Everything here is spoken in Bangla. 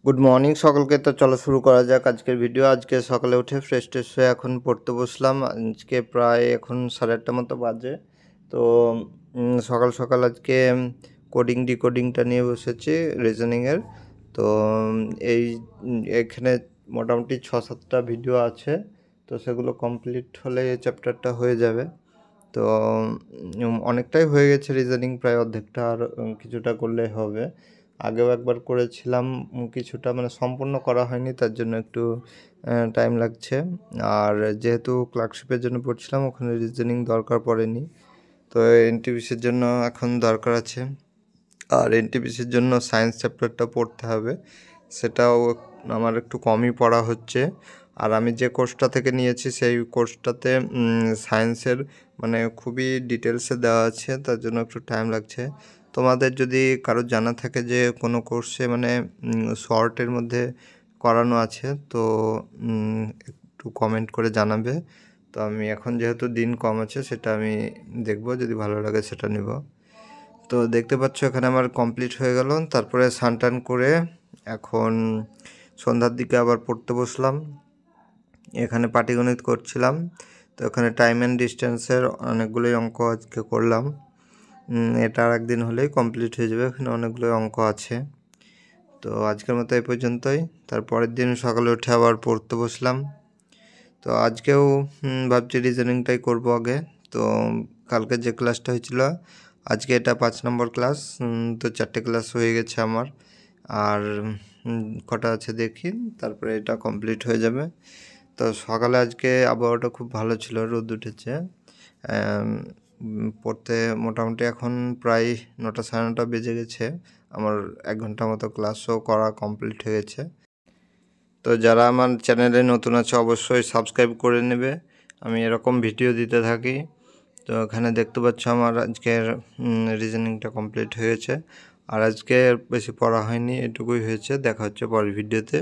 গুড মর্নিং সকলকে। তো চলো শুরু করা যাক আজকের ভিডিও। আজকে সকালে উঠে ফ্রেশ ট্রেশ হয়ে এখন পড়তে বসলাম। আজকে প্রায় এখন 8:30 মতো বাজে। তো সকাল সকাল আজকে কোডিং ডিকোডিংটা নিয়ে বসেছি রিজনিংয়ের। তো এখানে মোটামুটি 6-7টা ভিডিও আছে, তো সেগুলো কমপ্লিট হলে এই চ্যাপ্টারটা হয়ে যাবে। তো অনেকটাই হয়ে গেছে রিজনিং, প্রায় অর্ধেকটা, আর কিছুটা করলে হবে। আগেও একবার করেছিলাম, কিছুটা মানে সম্পূর্ণ করা হয়নি, তার জন্য একটু টাইম লাগছে। আর যেহেতু ক্লার্কশিপের জন্য পড়ছিলাম, ওখানে রিজনিং দরকার পড়েনি, তো এনটিপিসির জন্য এখন দরকার আছে। আর এনটিপিসির জন্য সায়েন্স চ্যাপ্টারটা পড়তে হবে, সেটাও আমার একটু কমই পড়া হচ্ছে। আর আমি যে কোর্সটা থেকে নিয়েছি সেই কোর্সটাতে সায়েন্সের মানে খুবই ডিটেলসে দেওয়া আছে, তার জন্য একটু টাইম লাগছে। তোমাদের যদি কারোর জানা থাকে যে কোনো কোর্সে মানে শর্টের মধ্যে করানো আছে, তো একটু কমেন্ট করে জানাবে। তো আমি এখন যেহেতু দিন কম আছে, সেটা আমি দেখব, যদি ভালো লাগে সেটা নেব। তো দেখতে পাচ্ছ এখানে আমার কমপ্লিট হয়ে গেল। তারপরে স্নান করে এখন সন্ধ্যার দিকে আবার পড়তে বসলাম। এখানে পাটিগণিত করছিলাম, তো এখানে টাইম অ্যান্ড ডিস্টেন্সের অনেকগুলোই অঙ্ক আজকে করলাম। এটা আর একদিন হলেই কমপ্লিট হয়ে যাবে, এখানে অনেকগুলোই অঙ্ক আছে। তো আজকের মতো এই পর্যন্তই। তারপরের দিন সকালে উঠে আবার পড়তে বসলাম। তো আজকেও ভাবছি রিজনিংটাই করব আগে। তো কালকে যে ক্লাসটা হয়েছিল, আজকে এটা 5 নম্বর ক্লাস। তো 4টে ক্লাস হয়ে গেছে আমার, আর কটা আছে দেখি, তারপরে এটা কমপ্লিট হয়ে যাবে। তো সকালে আজকে আবহাওয়াটা খুব ভালো ছিল, রোদ উঠেছে। পড়তে মোটামুটি এখন প্রায় 9টা 9:30 বেজে গেছে। আমার 1 ঘন্টা মতো ক্লাসও করা কমপ্লিট হয়ে গেছে। তো যারা আমার চ্যানেলে নতুন আছে অবশ্যই সাবস্ক্রাইব করে নেবে, আমি এরকম ভিডিও দিতে থাকি। তো এখানে দেখতে পাচ্ছ আমার আজকের রিজনিংটা কমপ্লিট হয়েছে। আর আজকে বেশি পড়া হয়নি, এটুকুই হয়েছে। দেখা হচ্ছে পরের ভিডিওতে।